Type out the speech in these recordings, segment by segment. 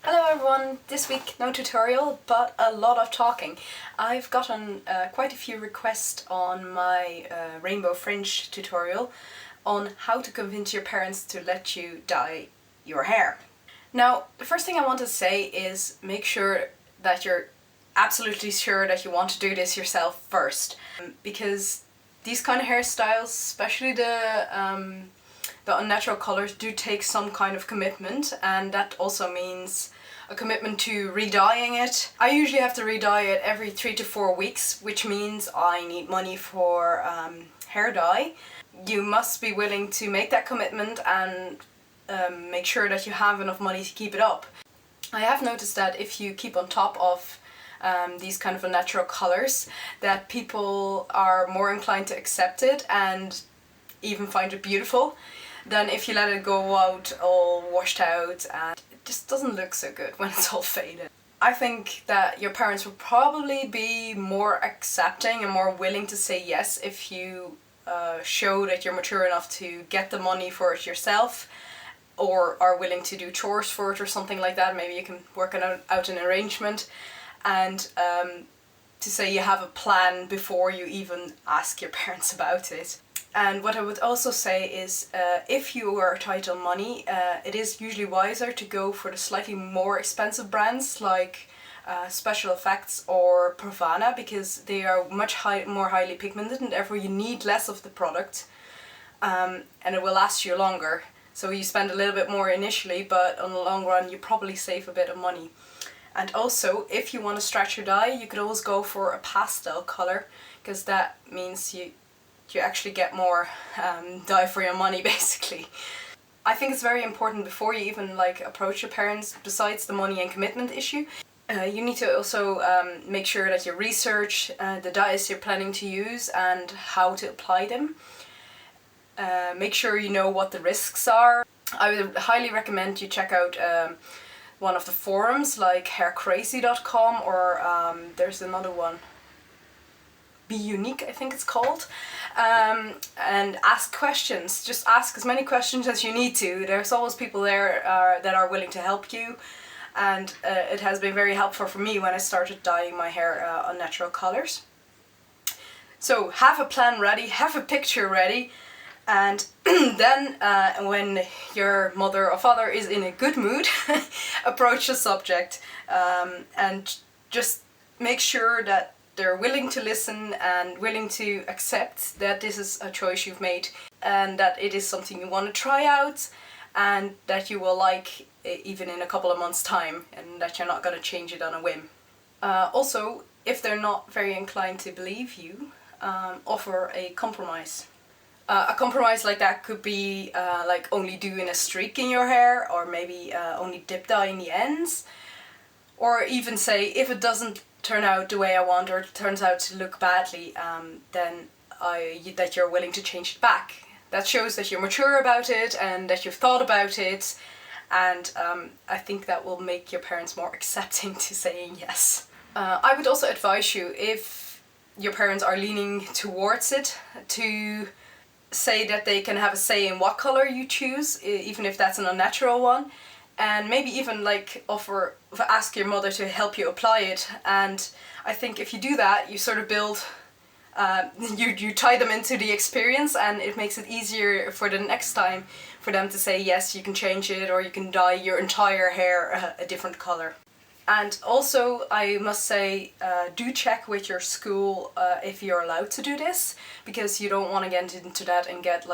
Hello everyone, this week no tutorial but a lot of talking. I've gotten quite a few requests on my rainbow fringe tutorial on how to convince your parents to let you dye your hair. Now, the first thing I want to say is make sure that you're absolutely sure that you want to do this yourself first, because these kind of hairstyles, especially the unnatural colours, do take some kind of commitment, and that also means a commitment to re-dyeing it. I usually have to re-dye it every 3 to 4 weeks, which means I need money for hair dye. You must be willing to make that commitment and make sure that you have enough money to keep it up. I have noticed that if you keep on top of these kind of unnatural colours, that people are more inclined to accept it and even find it beautiful than if you let it go out all washed out and it just doesn't look so good when it's all faded. I think that your parents will probably be more accepting and more willing to say yes if you show that you're mature enough to get the money for it yourself, or are willing to do chores for it or something like that. Maybe you can work out an arrangement, and to say you have a plan before you even ask your parents about it. And what I would also say is if you are tight on money, it is usually wiser to go for the slightly more expensive brands like Special Effects or Pravana, because they are much more highly pigmented and therefore you need less of the product, and it will last you longer. So you spend a little bit more initially, but on the long run you probably save a bit of money. And also, if you want to stretch your dye, you could always go for a pastel colour, because that means you actually get more dye for your money, basically. I think it's very important before you even approach your parents, besides the money and commitment issue, you need to also make sure that you research the dyes you're planning to use and how to apply them. Make sure you know what the risks are. I would highly recommend you check out one of the forums like haircrazy.com, or there's another one, Be Unique I think it's called, and ask questions. Just ask as many questions as you need to. There's always people there that are willing to help you, and it has been very helpful for me when I started dyeing my hair unnatural colours. So have a plan ready, have a picture ready, and then when your mother or father is in a good mood, approach the subject, and just make sure that they're willing to listen and willing to accept that this is a choice you've made and that it is something you want to try out and that you will like even in a couple of months' time, and that you're not going to change it on a whim. Also, if they're not very inclined to believe you, offer a compromise. A compromise like that could be like only doing a streak in your hair, or maybe only dip dye in the ends, or even say if it doesn't turn out the way I want, or it turns out to look badly, then that you're willing to change it back. That shows that you're mature about it and that you've thought about it, and I think that will make your parents more accepting to saying yes. I would also advise you, if your parents are leaning towards it, to say that they can have a say in what colour you choose, even if that's an unnatural one, and maybe even ask your mother to help you apply it. And I think if you do that, you sort of build, you tie them into the experience, and it makes it easier for the next time for them to say yes, you can change it, or you can dye your entire hair a different colour. And also, I must say, do check with your school if you're allowed to do this, because you don't want to get into that and get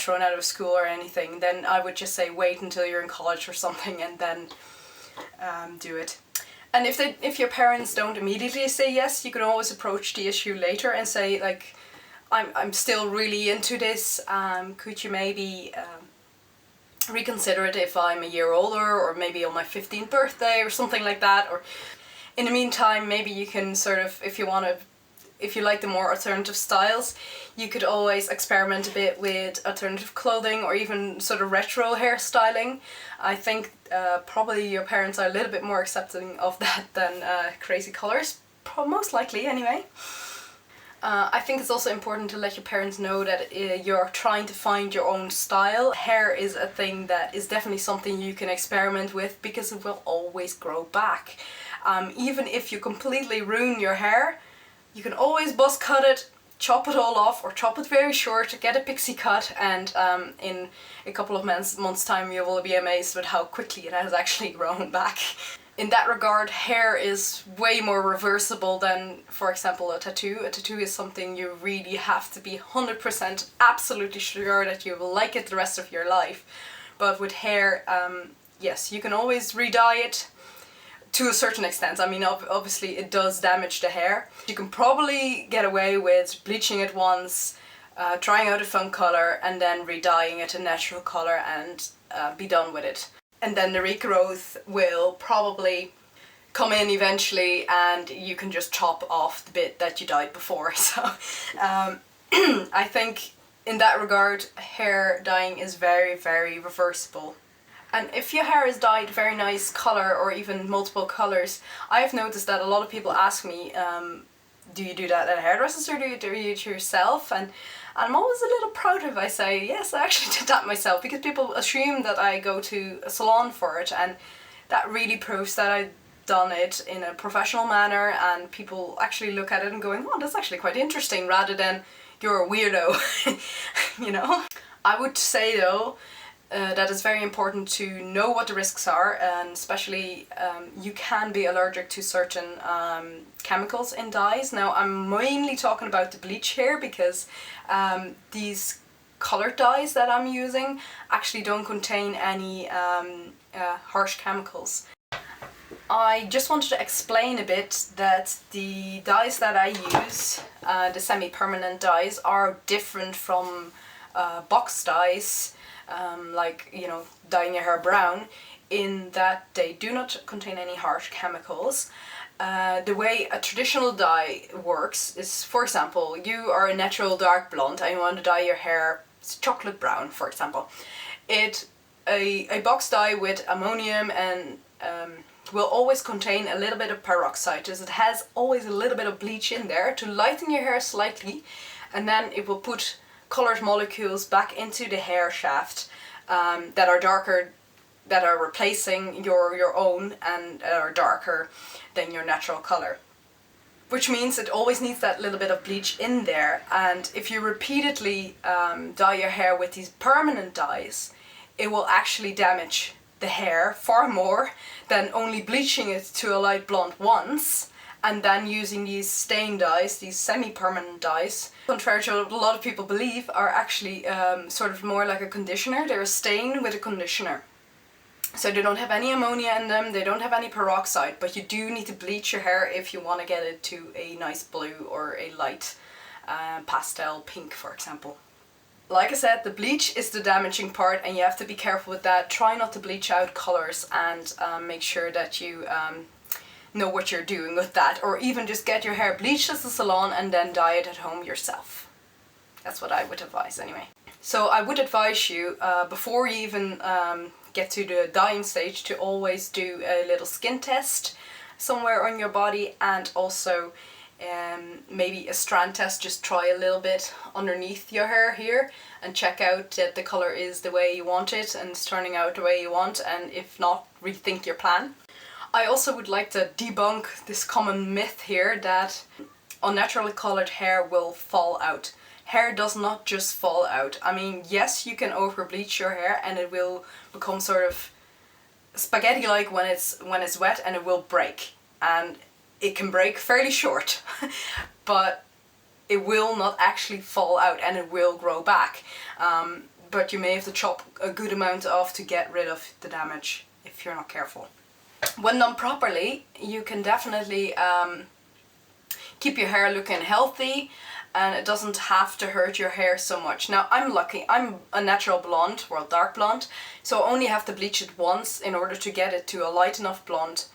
thrown out of school or anything. Then I would just say wait until you're in college or something and then do it. And if your parents don't immediately say yes, you can always approach the issue later and say, like, I'm still really into this, could you maybe reconsider it if I'm a year older, or maybe on my 15th birthday or something like that. Or in the meantime, maybe you can sort of, if you like the more alternative styles, you could always experiment a bit with alternative clothing or even sort of retro hairstyling. I think probably your parents are a little bit more accepting of that than crazy colours, most likely anyway. I think it's also important to let your parents know that you're trying to find your own style. Hair is a thing that is definitely something you can experiment with because it will always grow back. Even if you completely ruin your hair, you can always buzz cut it, chop it all off, or chop it very short, get a pixie cut, and in a couple of months time you will be amazed with how quickly it has actually grown back. In that regard, hair is way more reversible than, for example, a tattoo. A tattoo is something you really have to be 100% absolutely sure that you will like it the rest of your life. But with hair, yes, you can always re-dye it to a certain extent. I mean, obviously it does damage the hair. You can probably get away with bleaching it once, trying out a fun color, and then re-dyeing it a natural color and be done with it. And then the regrowth will probably come in eventually and you can just chop off the bit that you dyed before. So I think in that regard, hair dyeing is very, very reversible. And if your hair is dyed very nice color or even multiple colors, I've noticed that a lot of people ask me, do you do that at hairdressers or do you do it yourself? And I'm always a little proud if I say, yes, I actually did that myself, because people assume that I go to a salon for it, and that really proves that I've done it in a professional manner, and people actually look at it and going, oh, that's actually quite interesting, rather than you're a weirdo, you know? I would say though, that it's very important to know what the risks are, and especially you can be allergic to certain chemicals in dyes. Now I'm mainly talking about the bleach here because these colored dyes that I'm using actually don't contain any harsh chemicals. I just wanted to explain a bit that the dyes that I use, the semi-permanent dyes, are different from box dyes, like, you know, dyeing your hair brown, in that they do not contain any harsh chemicals. The way a traditional dye works is, for example, you are a natural dark blonde and you want to dye your hair chocolate brown, for example. A box dye with ammonium and will always contain a little bit of peroxide, as it has always a little bit of bleach in there to lighten your hair slightly, and then it will put colored molecules back into the hair shaft that are darker, that are replacing your own and are darker than your natural color. Which means it always needs that little bit of bleach in there, and if you repeatedly dye your hair with these permanent dyes, it will actually damage the hair far more than only bleaching it to a light blonde once and then using these stain dyes, these semi-permanent dyes, contrary to what a lot of people believe, are actually sort of more like a conditioner. They're a stain with a conditioner. So they don't have any ammonia in them, they don't have any peroxide, but you do need to bleach your hair if you want to get it to a nice blue or a light pastel pink, for example. Like I said, the bleach is the damaging part and you have to be careful with that. Try not to bleach out colors and make sure that you know what you're doing with that, or even just get your hair bleached at the salon and then dye it at home yourself. That's what I would advise anyway. So I would advise you, before you even get to the dyeing stage, to always do a little skin test somewhere on your body, and also maybe a strand test. Just try a little bit underneath your hair here and check out that the colour is the way you want it and it's turning out the way you want, and if not, rethink your plan. I also would like to debunk this common myth here that unnaturally coloured hair will fall out. Hair does not just fall out. I mean, yes, you can over bleach your hair and it will become sort of spaghetti-like when it's wet, and it will break. And it can break fairly short, but it will not actually fall out and it will grow back. But you may have to chop a good amount off to get rid of the damage if you're not careful. When done properly, you can definitely keep your hair looking healthy, and it doesn't have to hurt your hair so much. Now I'm lucky, I'm a natural blonde, well, dark blonde, so I only have to bleach it once in order to get it to a light enough blonde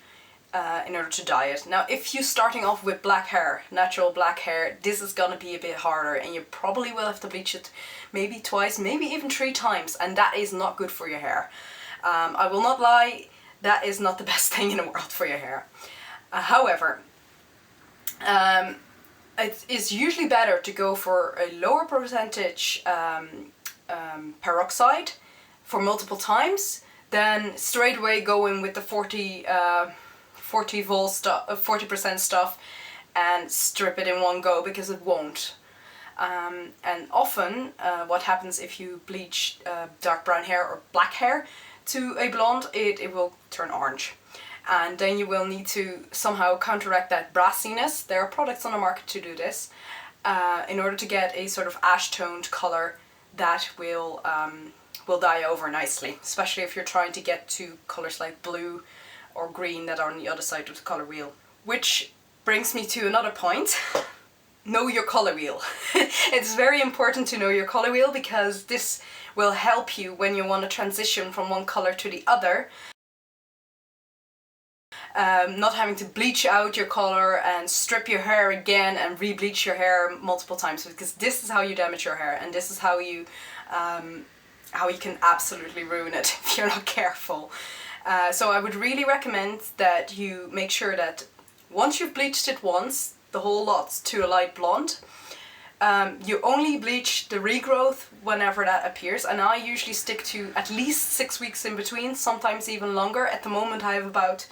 in order to dye it. Now if you're starting off with black hair, natural black hair, this is gonna be a bit harder and you probably will have to bleach it maybe twice, maybe even 3 times, and that is not good for your hair. I will not lie, that is not the best thing in the world for your hair. However, it is usually better to go for a lower percentage peroxide for multiple times than straight away go in with the 40 vol stuff, 40% stuff and strip it in one go, because it won't. And often what happens if you bleach dark brown hair or black hair to a blonde, it will turn orange. And then you will need to somehow counteract that brassiness. There are products on the market to do this, in order to get a sort of ash-toned color that will dye over nicely, especially if you're trying to get to colors like blue or green that are on the other side of the color wheel. Which brings me to another point. Know your color wheel. It's very important to know your color wheel, because this will help you when you want to transition from one color to the other. Not having to bleach out your color and strip your hair again and re-bleach your hair multiple times, because this is how you damage your hair, and this is how you can absolutely ruin it if you're not careful. So I would really recommend that you make sure that once you've bleached it once, the whole lot to a light blonde, you only bleach the regrowth whenever that appears, and I usually stick to at least 6 weeks in between, sometimes even longer. At the moment I have about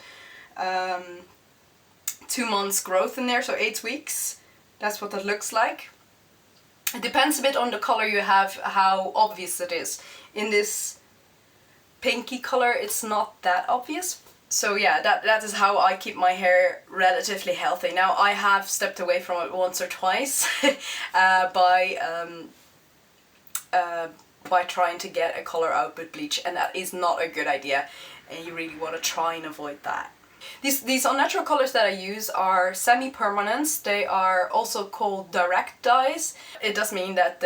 2 months growth in there, so 8 weeks. That's what that looks like. It depends a bit on the color you have, how obvious it is. In this pinky color it's not that obvious. So yeah, that is how I keep my hair relatively healthy. Now I have stepped away from it once or twice by trying to get a color out with bleach, and that is not a good idea, and you really want to try and avoid that. These unnatural colors that I use are semi-permanents. They are also called direct dyes. It does mean that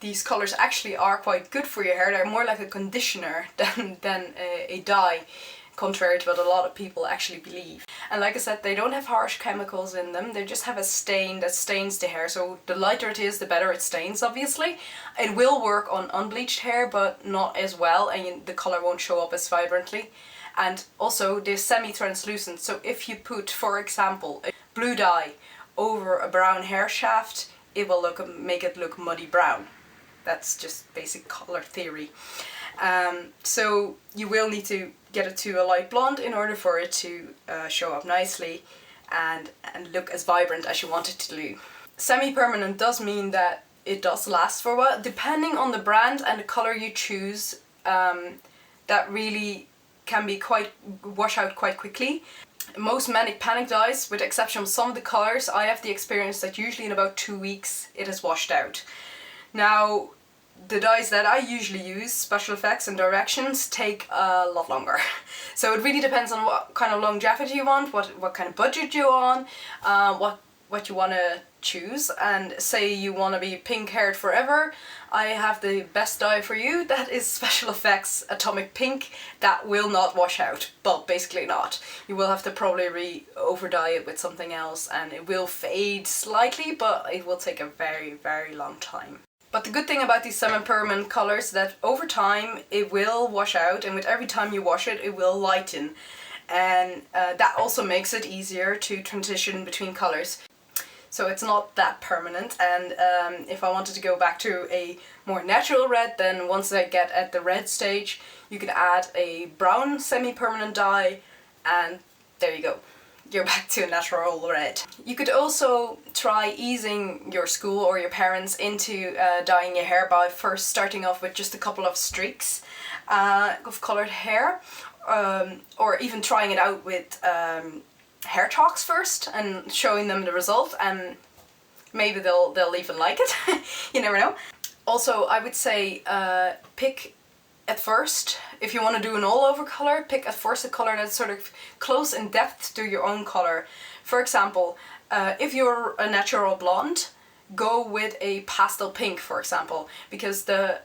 these colors actually are quite good for your hair. They're more like a conditioner than a dye, contrary to what a lot of people actually believe. And like I said, they don't have harsh chemicals in them. They just have a stain that stains the hair. So the lighter it is, the better it stains, obviously. It will work on unbleached hair, but not as well, and the color won't show up as vibrantly. And also they're semi-translucent, so if you put, for example, a blue dye over a brown hair shaft, it will make it look muddy brown. That's just basic color theory. So you will need to get it to a light blonde in order for it to show up nicely and look as vibrant as you want it to do. Semi-permanent does mean that it does last for a while. Depending on the brand and the color you choose, that really can be wash out quite quickly. Most Manic Panic dyes, with the exception of some of the colors, I have the experience that usually in about 2 weeks it is washed out. Now, the dyes that I usually use, Special Effects and Directions, take a lot longer. So it really depends on what kind of longevity you want, what kind of budget you're on, what you want to choose. And say you want to be pink haired forever, I have the best dye for you. That is Special Effects Atomic Pink. That will not wash out, but basically not. You will have to probably over dye it with something else, and it will fade slightly, but it will take a very, very long time. But the good thing about these semi-permanent colors is that over time it will wash out, and with every time you wash it, it will lighten. And that also makes it easier to transition between colors. So it's not that permanent, and if I wanted to go back to a more natural red, then once I get at the red stage, you can add a brown semi-permanent dye, and there you go. You're back to a natural red. You could also try easing your school or your parents into dyeing your hair by first starting off with just a couple of streaks of colored hair, or even trying it out with hair chalks first and showing them the result, and maybe they'll even like it. You never know. Also, I would say pick at first, if you want to do an all-over color, pick at first a color that's sort of close in depth to your own color. For example, if you're a natural blonde, go with a pastel pink, for example, because the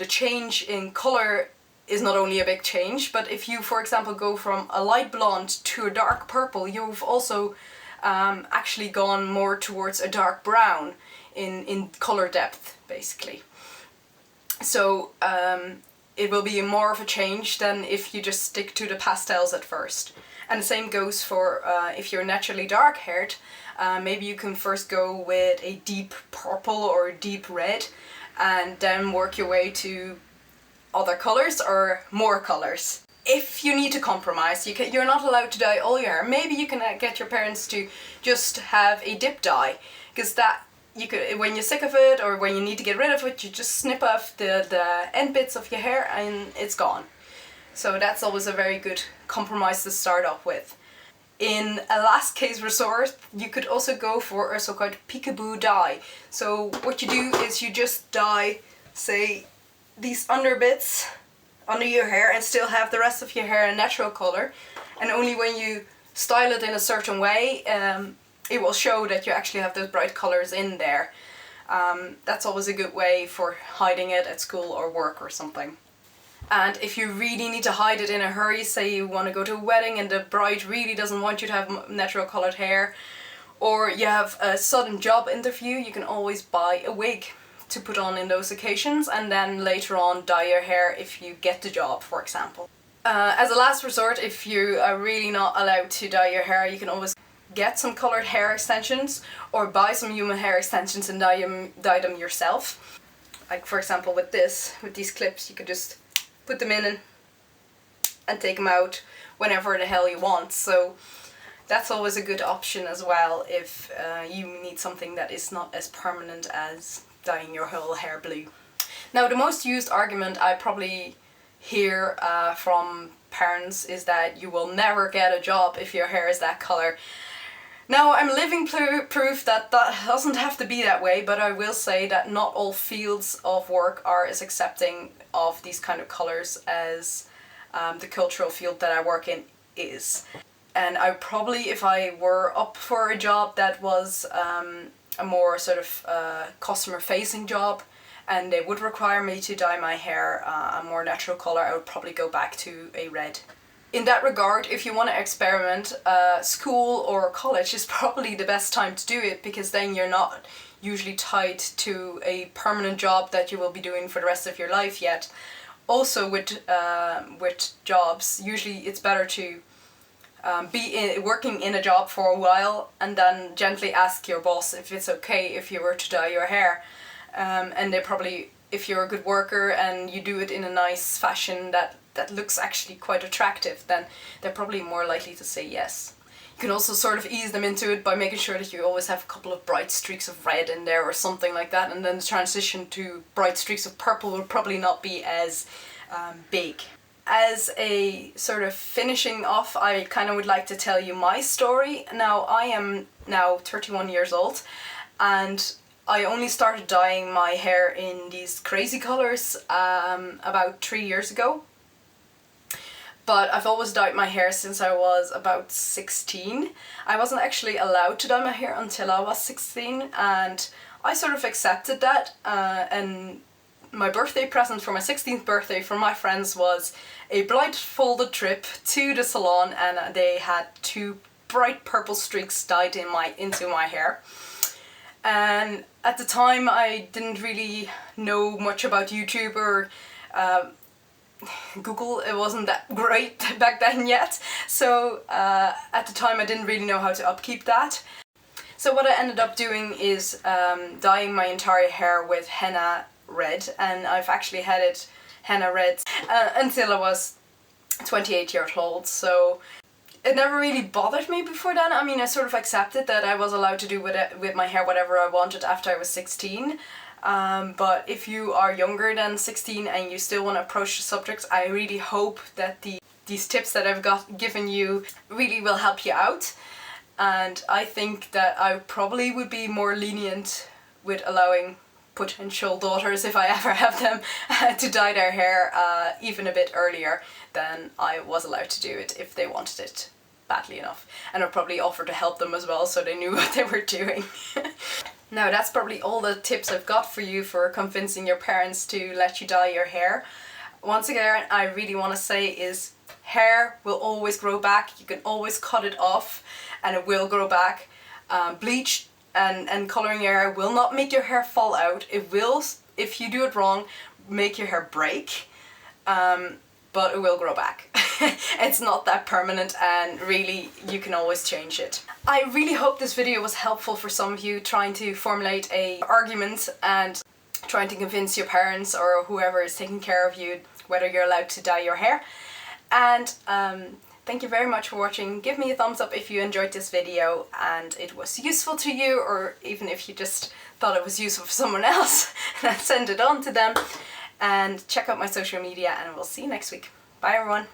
change in color is not only a big change, but if you, for example, go from a light blonde to a dark purple, you've also actually gone more towards a dark brown in color depth, basically. So it will be more of a change than if you just stick to the pastels at first. And the same goes for if you're naturally dark haired. Maybe you can first go with a deep purple or deep red and then work your way to other colours or more colours. If you need to compromise, you're not allowed to dye all your hair. Maybe you can get your parents to just have a dip dye, because that you could, when you're sick of it or when you need to get rid of it, you just snip off the end bits of your hair and it's gone. So that's always a very good compromise to start off with. In a last case resort, you could also go for a so-called peekaboo dye. So what you do is you just dye, say, these under bits under your hair and still have the rest of your hair a natural color, and only when you style it in a certain way it will show that you actually have those bright colors in there. That's always a good way for hiding it at school or work or something. And if you really need to hide it in a hurry, say you want to go to a wedding and the bride really doesn't want you to have natural colored hair, or you have a sudden job interview, you can always buy a wig to put on in those occasions and then later on dye your hair if you get the job, for example. As a last resort, if you are really not allowed to dye your hair, you can always get some colored hair extensions or buy some human hair extensions and dye them yourself. Like for example with these clips, you could just put them in and take them out whenever the hell you want. So that's always a good option as well if you need something that is not as permanent as dyeing your whole hair blue. Now the most used argument I probably hear from parents is that you will never get a job if your hair is that color. Now I'm living proof that that doesn't have to be that way, but I will say that not all fields of work are as accepting of these kind of colors as the cultural field that I work in is. And I probably, if I were up for a job that was a more sort of customer facing job and they would require me to dye my hair a more natural colour, I would probably go back to a red. In that regard, if you want to experiment, school or college is probably the best time to do it, because then you're not usually tied to a permanent job that you will be doing for the rest of your life yet. Also with jobs, usually it's better to be working in a job for a while and then gently ask your boss if it's okay if you were to dye your hair. And they probably, if you're a good worker and you do it in a nice fashion that looks actually quite attractive, then they're probably more likely to say yes. You can also sort of ease them into it by making sure that you always have a couple of bright streaks of red in there or something like that, and then the transition to bright streaks of purple will probably not be as big. As a sort of finishing off, I kind of would like to tell you my story. Now, I am now 31 years old and I only started dyeing my hair in these crazy colours about 3 years ago. But I've always dyed my hair since I was about 16. I wasn't actually allowed to dye my hair until I was 16, and I sort of accepted that, and my birthday present for my 16th birthday from my friends was a blindfolded trip to the salon, and they had 2 bright purple streaks dyed into my hair. And at the time I didn't really know much about YouTube or Google. It wasn't that great back then yet, so at the time I didn't really know how to upkeep that. So what I ended up doing is dyeing my entire hair with henna red, and I've actually had it henna red until I was 28 years old, so it never really bothered me before then. I mean, I sort of accepted that I was allowed to do with my hair whatever I wanted after I was 16. But if you are younger than 16 and you still want to approach the subject, I really hope that these tips that I've given you really will help you out. And I think that I probably would be more lenient with allowing potential daughters, if I ever have them, to dye their hair even a bit earlier than I was allowed to do it if they wanted it badly enough. And I'd probably offer to help them as well so they knew what they were doing. Now that's probably all the tips I've got for you for convincing your parents to let you dye your hair. Once again, I really want to say is hair will always grow back. You can always cut it off and it will grow back. Bleach and colouring your hair will not make your hair fall out. It will, if you do it wrong, make your hair break, but it will grow back. it's not that permanent, and really you can always change it. I really hope this video was helpful for some of you trying to formulate a argument and trying to convince your parents or whoever is taking care of you whether you're allowed to dye your hair. And thank you very much for watching. Give me a thumbs up if you enjoyed this video and it was useful to you, or even if you just thought it was useful for someone else, and send it on to them. And check out my social media, and we'll see you next week. Bye everyone.